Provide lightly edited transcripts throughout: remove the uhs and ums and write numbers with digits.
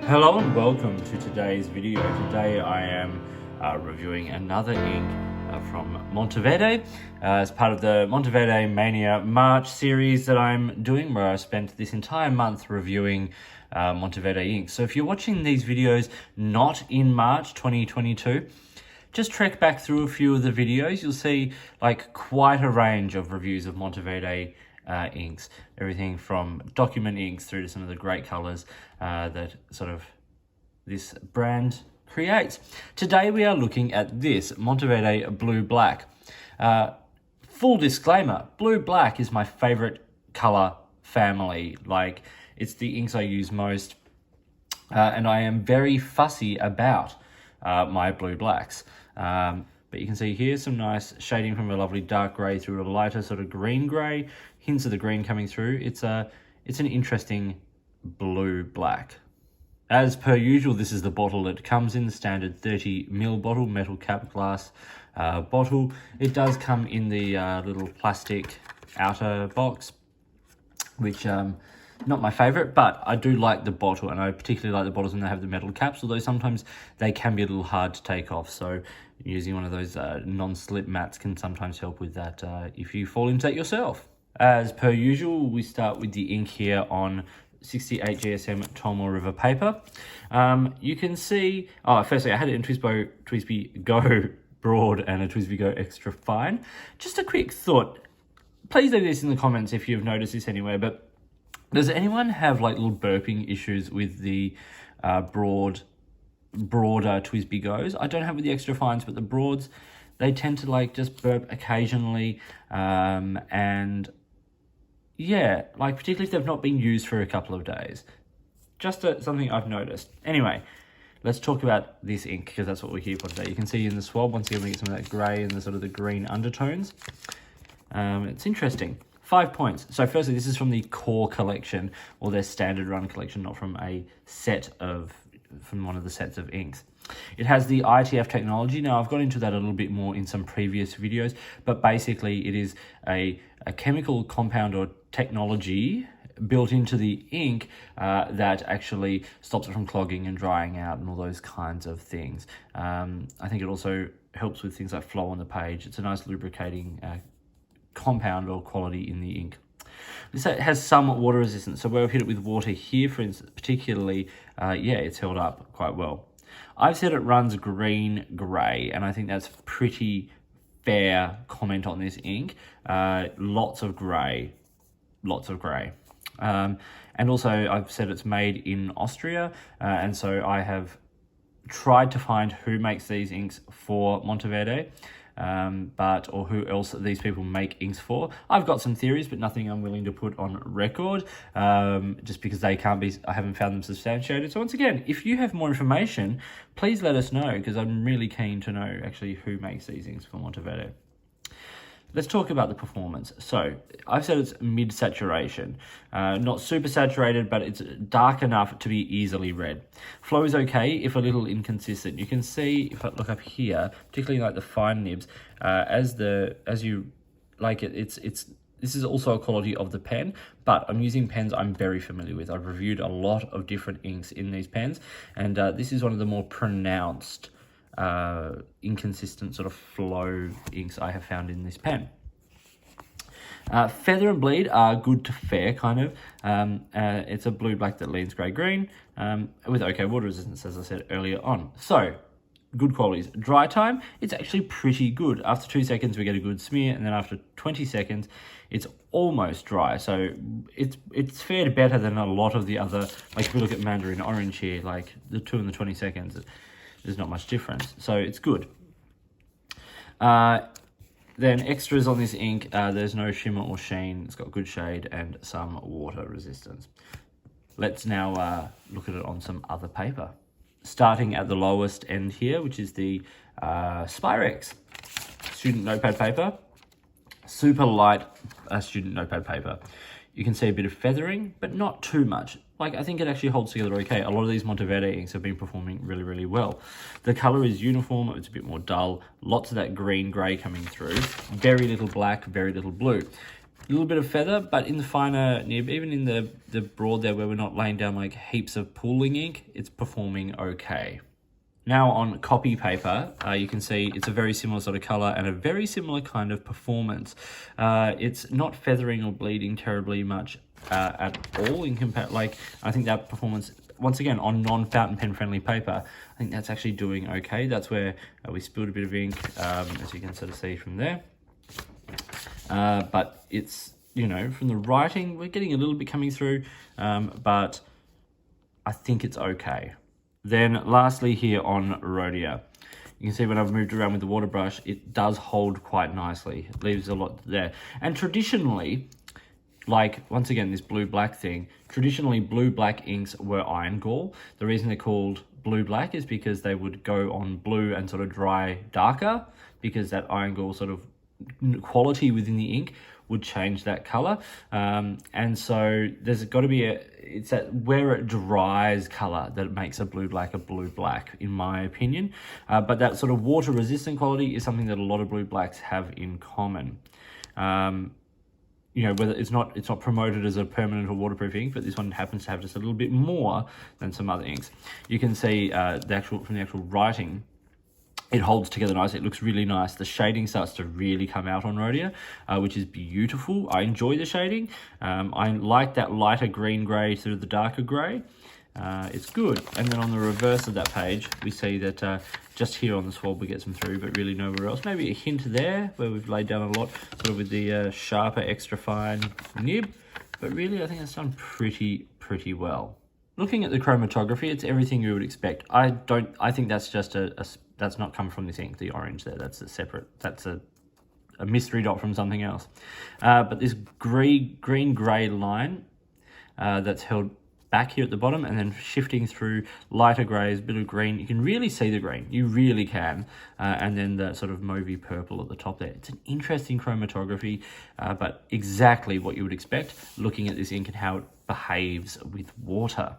Hello and welcome to today's video. Today I am reviewing another ink from Monteverde as part of the Monteverde Mania March series that I'm doing, where I spent this entire month reviewing Monteverde ink. So if you're watching these videos not in March 2022, just trek back through a few of the videos. You'll see like quite a range of reviews of Monteverde inks, everything from document inks through to some of the great colors that sort of this brand creates. Today we are looking at this Monteverde Blue Black. Full disclaimer, Blue Black is my favorite color family. Like, it's the inks I use most, and I am very fussy about my Blue Blacks. But you can see here some nice shading from a lovely dark grey through a lighter sort of green grey, hints of the green coming through. It's an interesting blue black. As per usual, this is the bottle it comes in, the standard 30ml bottle, metal cap glass bottle. It does come in the little plastic outer box, which not my favorite, but I do like the bottle, and I particularly like the bottles when they have the metal caps, although sometimes they can be a little hard to take off. So using one of those non-slip mats can sometimes help with that if you fall into that yourself. As per usual, we start with the ink here on 68 GSM Tolmore River paper. You can see, firstly I had it in TWSBI Go Broad and a TWSBI Go Extra Fine. Just a quick thought, please leave this in the comments if you've noticed this anywhere, but does anyone have like little burping issues with the broader TWSBI Goes? I don't have with the Extra Fines, but the broads, they tend to like just burp occasionally, and yeah, like particularly if they've not been used for a couple of days. Just something I've noticed. Anyway, let's talk about this ink, because that's what we're here for today. You can see in the swab, once again we get some of that grey and the sort of the green undertones. It's interesting. 5 points. So firstly, this is from the core collection, or their standard run collection, not from from one of the sets of inks. It has the ITF technology. Now, I've got into that a little bit more in some previous videos, but basically it is a chemical compound or technology built into the ink that actually stops it from clogging and drying out and all those kinds of things. I think it also helps with things like flow on the page. It's a nice lubricating compound or quality in the ink. This has some water resistance, so where I've hit it with water here, for instance, particularly, it's held up quite well. I've said it runs green-grey, and I think that's pretty fair comment on this ink. Lots of grey. And also, I've said it's made in Austria, and so I have tried to find who makes these inks for Monteverde, or who else these people make inks for. I've got some theories, but nothing I'm willing to put on record, just because I haven't found them substantiated. So once again, if you have more information, please let us know, because I'm really keen to know actually who makes these inks for Monteverde. Let's talk about the performance. So I've said it's mid-saturation, not super saturated, but it's dark enough to be easily read. Flow is okay, if a little inconsistent. You can see, if I look up here, particularly like the fine nibs, as you like it, this is also a quality of the pen, but I'm using pens I'm very familiar with. I've reviewed a lot of different inks in these pens, and this is one of the more pronounced inconsistent sort of flow inks I have found in this pen. Feather and bleed are good to fair, kind of. It's a blue black that leans grey-green, with okay water resistance, as I said earlier on. So, good qualities. Dry time, it's actually pretty good. After 2 seconds, we get a good smear, and then after 20 seconds, it's almost dry. So it's fared better than a lot of the other, like if we look at Mandarin Orange here, like the 2 and the 20 seconds, there's not much difference, so it's good. Then extras on this ink, there's no shimmer or sheen. It's got good shade and some water resistance. Let's now look at it on some other paper. Starting at the lowest end here, which is the Spyrex student notepad paper. Super light student notepad paper. You can see a bit of feathering, but not too much. Like, I think it actually holds together okay. A lot of these Monteverde inks have been performing really, really well. The color is uniform, it's a bit more dull, lots of that green-grey coming through, very little black, very little blue. A little bit of feather, but in the finer nib, even in the broad there where we're not laying down like heaps of pooling ink, it's performing okay. Now on copy paper, you can see it's a very similar sort of color and a very similar kind of performance. It's not feathering or bleeding terribly much at all in like I think that performance, once again, on non-fountain pen friendly paper, I think that's actually doing okay. That's where we spilled a bit of ink, as you can sort of see from there. But it's, you know, from the writing, we're getting a little bit coming through, but I think it's okay. Then lastly here on Rhodia, you can see when I've moved around with the water brush, it does hold quite nicely. It leaves a lot there. And traditionally, like, once again, this blue-black thing, traditionally blue-black inks were iron gall. The reason they're called blue-black is because they would go on blue and sort of dry darker, because that iron gall sort of quality within the ink would change that color. And so there's got to be it's that where it dries color that makes a blue-black, in my opinion. But that sort of water-resistant quality is something that a lot of blue-blacks have in common. You know, whether it's not promoted as a permanent or waterproof ink, but this one happens to have just a little bit more than some other inks. You can see from the actual writing, it holds together nicely. It looks really nice. The shading starts to really come out on Rhodia, which is beautiful. I enjoy the shading. I like that lighter green grey through the darker grey. It's good. And then on the reverse of that page, we see that just here on the swab we get some through, but really nowhere else. Maybe a hint there where we've laid down a lot, sort of with the sharper, extra fine nib. But really, I think it's done pretty well. Looking at the chromatography, it's everything you would expect. I think that's just that's not come from this ink, the orange there. That's a separate, that's a mystery dot from something else. But this green-grey line that's held back here at the bottom and then shifting through lighter greys, bit of green. You can really see the green, you really can. And then the sort of mauvey purple at the top there. It's an interesting chromatography, but exactly what you would expect looking at this ink and how it behaves with water.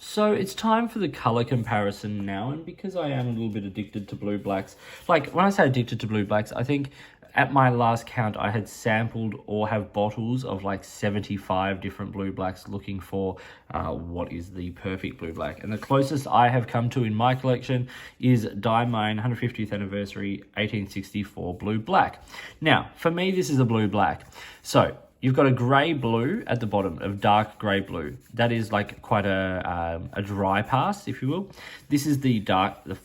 So it's time for the color comparison now, and because I am a little bit addicted to blue blacks, like when I say addicted to blue blacks, I think at my last count I had sampled or have bottles of like 75 different blue blacks looking for what is the perfect blue black. And the closest I have come to in my collection is Diamine 150th anniversary 1864 blue black. Now, for me, this is a blue black. So you've got a grey blue at the bottom, of dark grey blue. That is like quite a dry pass, if you will. This is the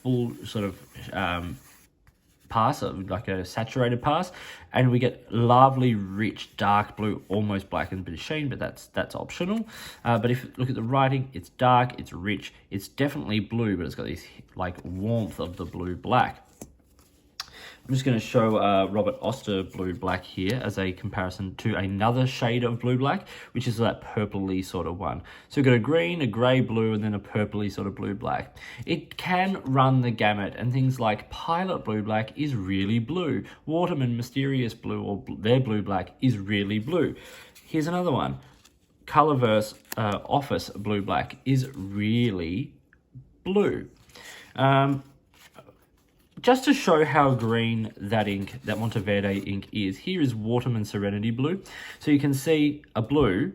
full sort of pass, like a saturated pass, and we get lovely, rich, dark blue, almost black and a bit of sheen, but that's optional. But if you look at the writing, it's dark, it's rich, it's definitely blue, but it's got this like warmth of the blue black. I'm just going to show Robert Oster blue black here as a comparison to another shade of blue black, which is that purpley sort of one. So we've got a green, a grey blue, and then a purpley sort of blue black. It can run the gamut, and things like Pilot blue black is really blue. Waterman Mysterious blue, or their blue black, is really blue. Here's another one. Colorverse Office blue black is really blue. Just to show how green that ink, that Monteverde ink is, here is Waterman Serenity blue. So you can see a blue,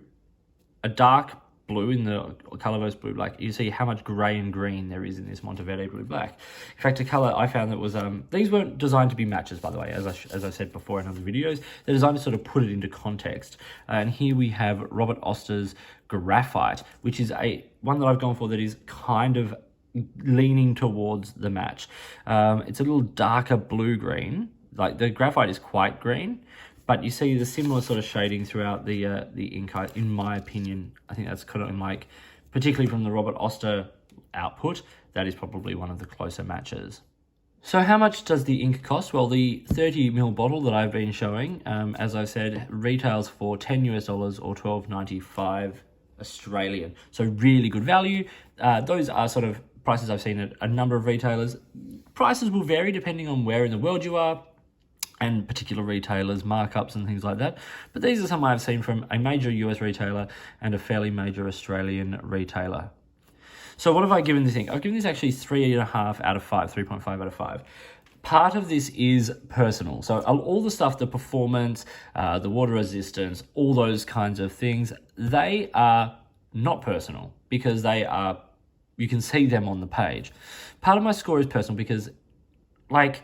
a dark blue in the Colorverse blue black. You see how much grey and green there is in this Monteverde blue black. In fact, a colour I found that was, these weren't designed to be matches, by the way, as I said before in other videos. They're designed to sort of put it into context. And here we have Robert Oster's Graphite, which is one that I've gone for that is kind of leaning towards the match. It's a little darker blue-green. Like the graphite is quite green, but you see the similar sort of shading throughout the ink. In my opinion, I think that's kind of like, particularly from the Robert Oster output, that is probably one of the closer matches. So how much does the ink cost? Well, the 30ml bottle that I've been showing, as I said, retails for $10 US or $12.95 Australian. So really good value. Those are sort of prices I've seen at a number of retailers. Prices will vary depending on where in the world you are and particular retailers, markups and things like that. But these are some I've seen from a major US retailer and a fairly major Australian retailer. So what have I given this ink? I've given this actually 3.5 out of 5, 3.5 out of 5. part of this is personal. So all the stuff, the performance, the water resistance, all those kinds of things, they are not personal because you can see them on the page. Part of my score is personal because, like,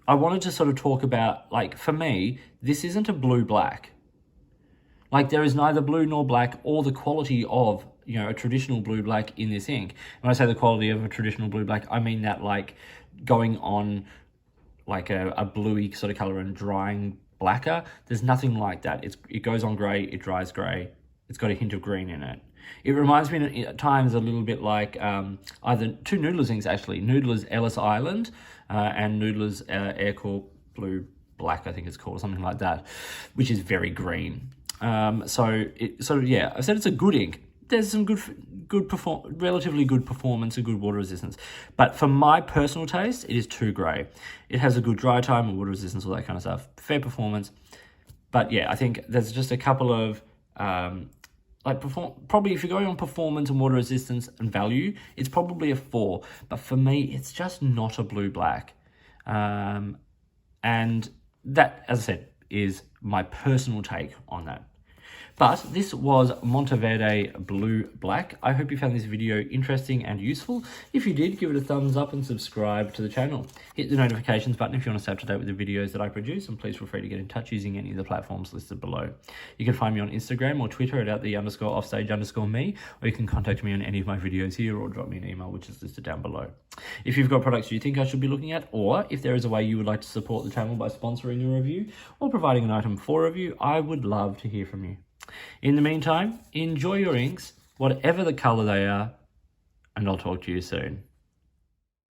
I wanted to sort of talk about, like, for me, this isn't a blue-black. Like, there is neither blue nor black or the quality of, a traditional blue-black in this ink. When I say the quality of a traditional blue-black, I mean that, like, going on, like, a bluey sort of color and drying blacker. There's nothing like that. It goes on grey, it dries grey. It's got a hint of green in it. It reminds me at times a little bit like either two Noodler's inks, actually. Noodler's Ellis Island and Noodler's Aircorp Blue Black, I think it's called, something like that, which is very green. So I said it's a good ink. There's some relatively good performance and good water resistance. But for my personal taste, it is too grey. It has a good dry time and water resistance, all that kind of stuff. Fair performance. But yeah, I think there's just a couple of... probably if you're going on performance and water resistance and value, it's probably a 4. But for me, it's just not a blue-black. And that, as I said, is my personal take on that. But this was Monteverde Blue Black. I hope you found this video interesting and useful. If you did, give it a thumbs up and subscribe to the channel. Hit the notifications button if you want to stay up to date with the videos that I produce, and please feel free to get in touch using any of the platforms listed below. You can find me on Instagram or Twitter at @the_offstage_me, or you can contact me on any of my videos here or drop me an email, which is listed down below. If you've got products you think I should be looking at, or if there is a way you would like to support the channel by sponsoring a review or providing an item for review, I would love to hear from you. In the meantime, enjoy your inks, whatever the colour they are, and I'll talk to you soon.